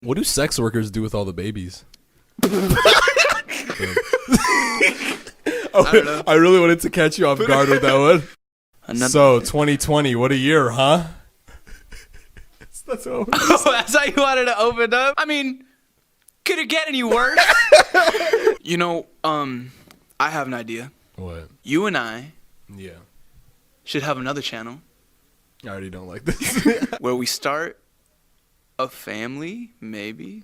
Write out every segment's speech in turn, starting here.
What do sex workers do with all the babies? I don't know. I really wanted to catch you off guard with that one. So, 2020, what a year, huh? That's what that's how you wanted to open up? I mean, could it get any worse? I have an idea. What? You and I Yeah. should have another channel I already don't like this. where we start a family, maybe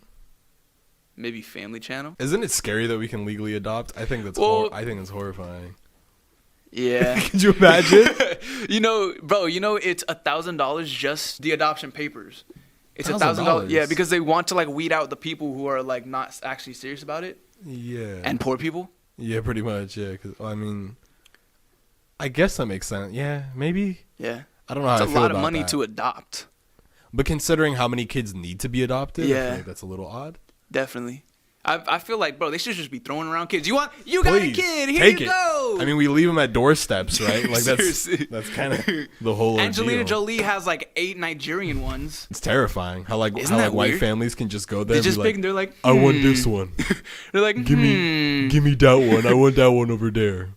family channel. Isn't it scary that we can legally adopt? I think that's it's horrifying. Yeah. Could you imagine? Bro, it's $1,000 just the adoption papers. It's $1,000. $1,000? Yeah, because they want to weed out the people who are not actually serious about it. Yeah. And poor people. Yeah, pretty much. Yeah, 'cause, I guess that makes sense. Yeah, maybe. Yeah. I don't know how I feel about that. It's a lot of money to adopt. But considering how many kids need to be adopted, yeah, I feel like that's a little odd. Definitely. I feel like, bro, they should just be throwing around kids. You got a kid, here take you it. go. I mean, we leave them at doorsteps, right? Like that's kind of the whole Angelina ordeal. Jolie has 8 Nigerian ones. It's terrifying how Isn't that white weird? families can just go there. They and just be pick and they're like, I want this one. They're like, give me that one. I want that one over there.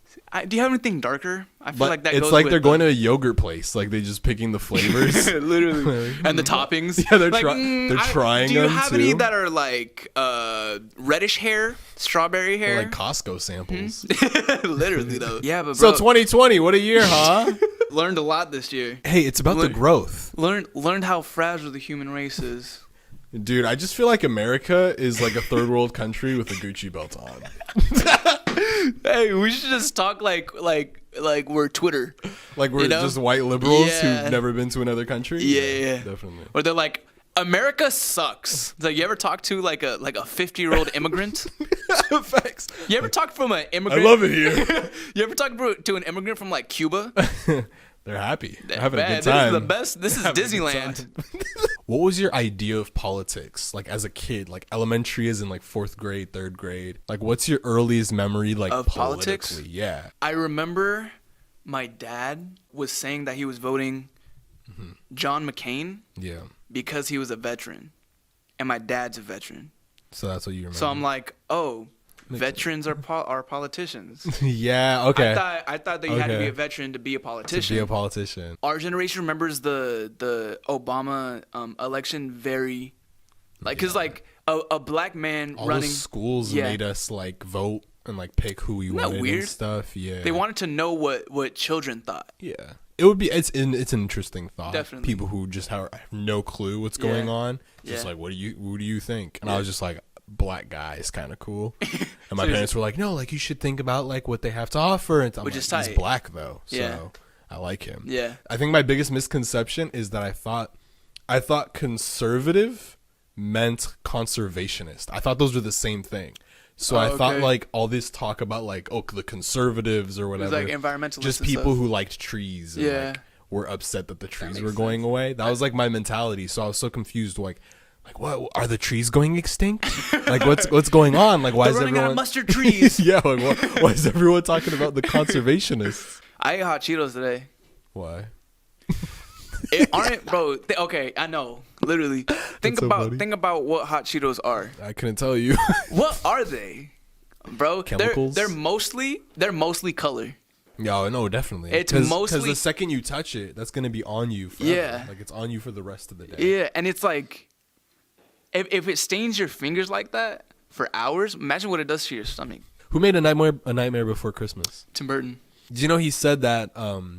Do you have anything darker? I feel like that it's goes like with they're going to a yogurt place. Like they just picking the flavors. Literally. And the toppings. Yeah, they're trying them. Do you have any too. that are reddish hair, strawberry hair? Or like Costco samples. Literally though. Yeah, but So bro, 2020, what a year, huh? learned a lot this year. Hey, it's about the growth. Learned how fragile the human race is. Dude, I just feel like America is like a third world country with a Gucci belt on. Hey, we should just talk like we're Twitter. Like we're just white liberals Yeah. who've never been to another country. Yeah. Definitely. Or they're like, America sucks. It's like, you ever talk to like a 50-year-old immigrant? Facts. You ever talk from an immigrant? I love it here. You ever talk to an immigrant from Cuba? They're happy. They're having a Man, good time. This is the best. This is Disneyland. What was your idea of politics? Like as a kid, like elementary as in like 4th grade, 3rd grade. Like what's your earliest memory of politics? politically? Yeah. I remember my dad was saying that he was voting John McCain Yeah. because he was a veteran. And my dad's a veteran. So that's what you remember. So I'm like, oh, veterans are politicians. Yeah, okay. I thought that you had to be a veteran to be a politician. To be a politician. Our generation remembers the Obama election very, because a black man All running. those schools made us vote and pick who we wanted weird? and stuff. Yeah. They wanted to know what children thought. Yeah. It would be. It's an interesting thought. Definitely. People who just have no clue what's going on. Just Yeah. what do you think? And I was just like, black guy is kind of cool. And my So parents were like, no, you should think about what they have to offer. And I'm Which like, is tight. He's black though, so Yeah. I like him. Yeah. I think my biggest misconception is that I thought conservative meant conservationist. I thought those were the same thing. So I thought all this talk about the conservatives or whatever, It was environmentalists, just and people stuff. who liked trees and Yeah. were upset that the trees makes were going away. That was my mentality. So I was so confused. What are the trees going extinct? What's going on? Why They're is running everyone out of mustard trees. yeah, why is everyone talking about the conservationists? I ate hot Cheetos today. Why? Okay, I know. Literally, think about what hot Cheetos are. I couldn't tell you. What are they, bro? Chemicals? They're mostly color. Yeah, no, definitely. It's because mostly- the second you touch it, that's gonna be on you forever. Yeah. It's on you for the rest of the day. Yeah, and it's if it stains your fingers like that for hours, imagine what it does to your stomach. Who made a Nightmare Before Christmas? Tim Burton. Do you know he said that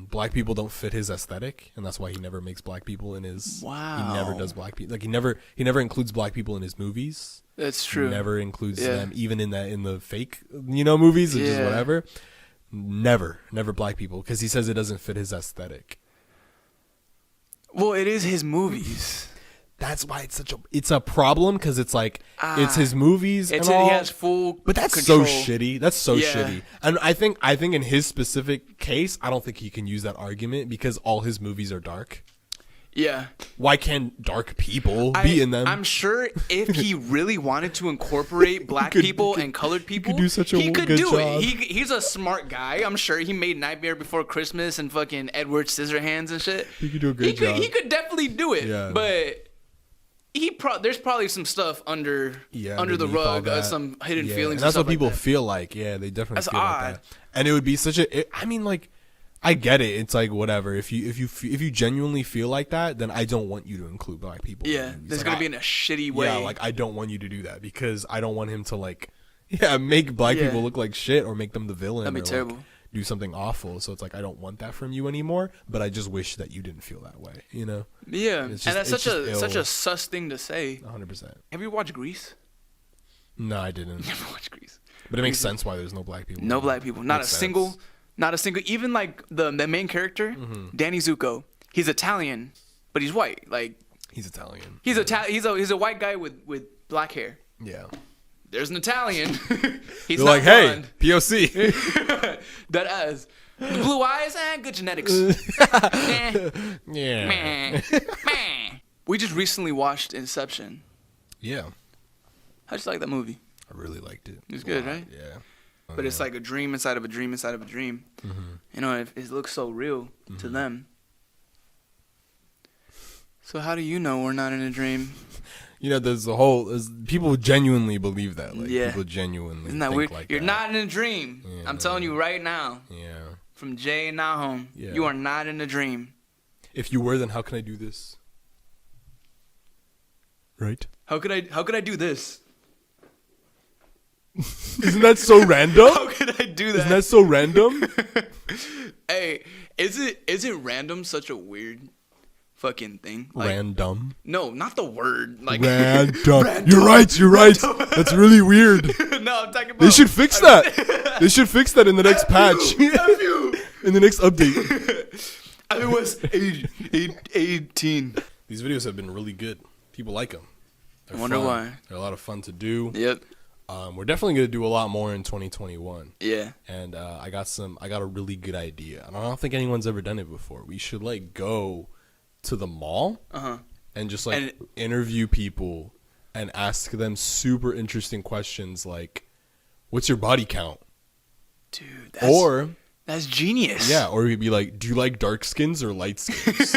black people don't fit his aesthetic, and that's why he never makes black people in his. Wow. He never does black people. He never includes black people in his movies. That's true. He never includes them, even in the fake movies or just whatever. Never black people, because he says it doesn't fit his aesthetic. Well, it is his movies. That's why it's a problem, because it's it's his movies and all. He has full But that's control. so shitty. That's so Yeah. shitty. And I think in his specific case, I don't think he can use that argument because all his movies are dark. Yeah. Why can't dark people be in them? I'm sure if he really wanted to incorporate black people and colored people, do such a he could good do job. it. He's a smart guy. I'm sure he made Nightmare Before Christmas and fucking Edward Scissorhands and shit. He could do a great job. He could definitely do it. Yeah. But there's probably some stuff under the underneath all rug, that. some hidden feelings. And that's and what people like that. feel like. Yeah, they definitely That's feel odd. like that. And it would be such I mean, like, I get it. It's like whatever. If you genuinely feel like that, then I don't want you to include black people. Yeah, there's gonna be in a shitty way. Yeah, like I don't want you to do that because I don't want him to like, make black people look like shit or make them the villain. That'd be or terrible. Like, do something awful. So it's like I don't want that from you anymore. But I just wish that you didn't feel that way. You know? Yeah, It's and just- that's it's such just a sus thing to say. 100%. Have you watched Grease? No, I didn't. Never watched Grease. But it makes sense why there's no black people. No black people. Not a Makes single. sense. Not a single. Even like the main character, Danny Zuko. He's Italian, but he's white. Like He's Italian. he's he's a white guy with black hair. Yeah. There's an Italian. He's They're not like, hey, blonde. POC. That ass. The blue eyes, good genetics. Yeah. Meh. Meh. We just recently watched Inception. Yeah. How'd you like that movie? I really liked it. It was good, right? Yeah. But it's like a dream inside of a dream inside of a dream. You know, it looks so real to them. So how do you know we're not in a dream? You know, there's people genuinely believe that. Like, people genuinely Isn't that think weird? like You're that. not in a dream. Yeah, I'm telling you right now. Yeah. From Jay and Nahum, Yeah. you are not in a dream. If you were, then how can I do this? Right? How could I do this? Isn't that so random? How could I do that? Isn't that so random? Hey, is it random such a weird fucking thing? Like, Random. no, not the word. Like Random. Random. You're right. That's really weird. No, I'm talking about. They should fix that. They should fix that in the next patch. In the next update. I was 18. These videos have been really good. People like them. I wonder why. They're a lot of fun to do. Yep. We're definitely gonna do a lot more in 2021. Yeah. And I got a really good idea. And I don't think anyone's ever done it before. We should like go to the mall and just like interview people and ask them super interesting questions like, "What's your body count?" Dude, that's genius. Yeah, or we'd be like, "Do you like dark skins or light skins?"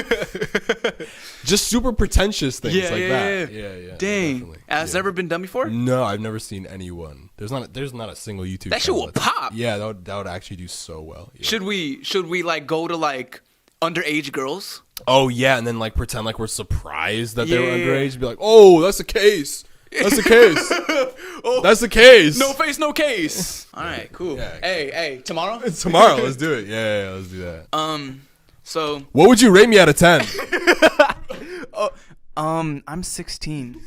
Just super pretentious things like that. Yeah. Dang, definitely. that's never been done before. No, I've never seen anyone. There's not a single YouTube. That shit channel will pop. Yeah, that would actually do so well. Yeah. Should we like go to like underage girls? Oh yeah, and then like pretend like we're surprised that they were Yeah. underage. Be like, "Oh, that's the case. That's the case. That's the case. No face, no case." All right, cool. Yeah. Hey, tomorrow? Tomorrow, let's do it. Yeah, let's do that. So What would you rate me out of 10? I'm 16.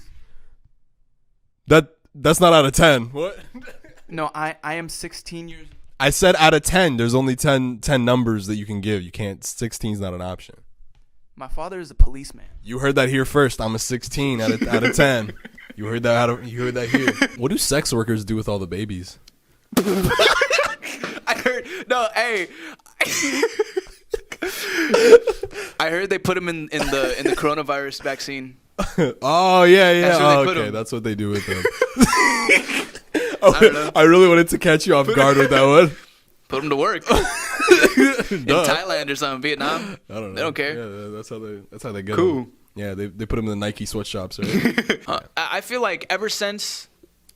That's not out of 10. What? No, I am 16 years. I said out of 10. There's only 10 numbers that you can give. You can't. 16 is not an option. My father is a policeman. You heard that here first. I'm a 16 out of 10. You heard that here. What do sex workers do with all the babies? I heard hey. I heard they put him in the coronavirus vaccine. Oh yeah. That's where they put Okay, 'em. that's what they do with them. I don't know. I really wanted to catch you off guard with that one. Put him to work in Thailand or something, Vietnam. I don't know. They don't care. Yeah, that's how they get Cool. 'em. Yeah, they put them in the Nike sweatshops, right? I feel like ever since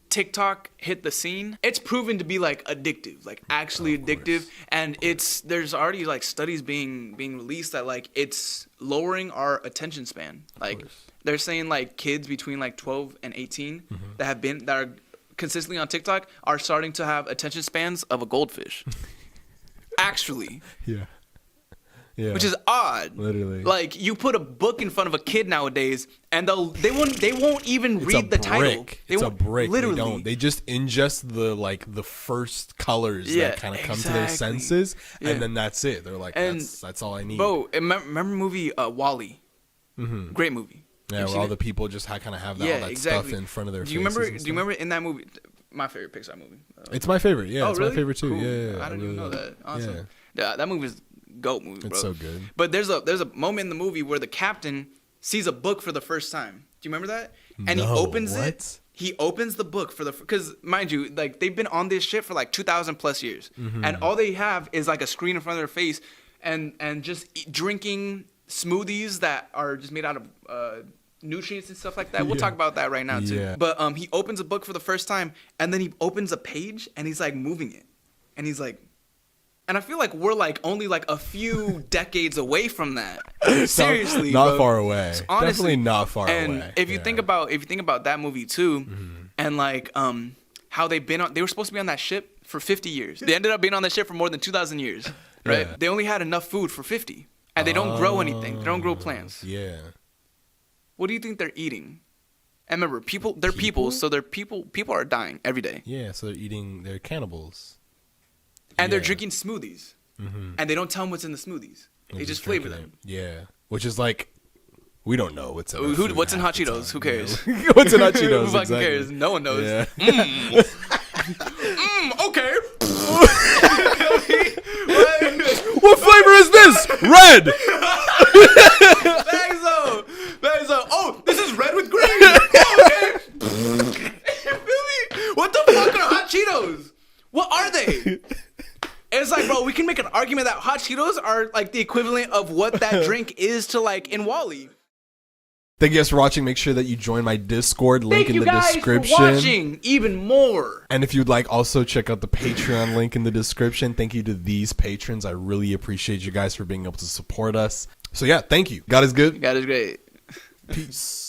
TikTok hit the scene, it's proven to be like addictive, like actually addictive, and there's already like studies being released that like it's lowering our attention span. Like they're saying like kids between like 12 and 18 that are consistently on TikTok are starting to have attention spans of a goldfish. Actually. Yeah. Which is odd. Literally. Like you put a book in front of a kid nowadays, and they won't even read the title. It's a brick. Literally. They don't. They just ingest the first colors that kind of come to their senses, and then that's it. They're like, that's all I need. Bro, remember movie WALL-E? Great movie. Yeah, where all the people just kind of have all that stuff in front of their faces. Do you remember in that movie? My favorite Pixar movie. It's my favorite. Yeah, it's really? my favorite too. Cool. Yeah, I didn't even know that. Awesome. Yeah. That movie is GOAT movie, bro. It's so good. But there's a moment in the movie where the captain sees a book for the first time. Do you remember that? And he opens it. He opens the book because mind you, like they've been on this shit for like 2,000 plus years, and all they have is like a screen in front of their face, and just drinking smoothies that are just made out of nutrients and stuff like that. We'll talk about that right now too. Yeah. But he opens a book for the first time, and then he opens a page, and he's like moving it, and he's like, and I feel like we're like only like a few decades away from that. Seriously, not far away. So honestly, definitely not far away. And if you think about that movie too, and like how they were supposed to be on that ship for 50 years. They ended up being on that ship for more than 2,000 years. Right? Yeah. They only had enough food for 50, and they don't grow anything. They don't grow plants. Yeah. What do you think they're eating? And remember, they're people, so people are dying every day. Yeah, so they're cannibals. And they're drinking smoothies. And they don't tell them what's in the smoothies. They just flavor them. Yeah. Which is like, we don't know what's in what's in hot Cheetos. Who cares? What's in hot Cheetos? Who fucking cares? No one knows. Yeah. Okay. What flavor is this? Red. That is oh, this is red with green. Oh, okay. You feel me? What the fuck are hot Cheetos? What are they? It's like, bro, we can make an argument that hot Cheetos are like the equivalent of what that drink is to like in Wall-E. Thank you guys for watching. Make sure that you join my Discord link in the description. Thank you guys for watching even more. And if you'd like, also check out the Patreon link in the description. Thank you to these patrons. I really appreciate you guys for being able to support us. So yeah, thank you. God is good. God is great. Peace.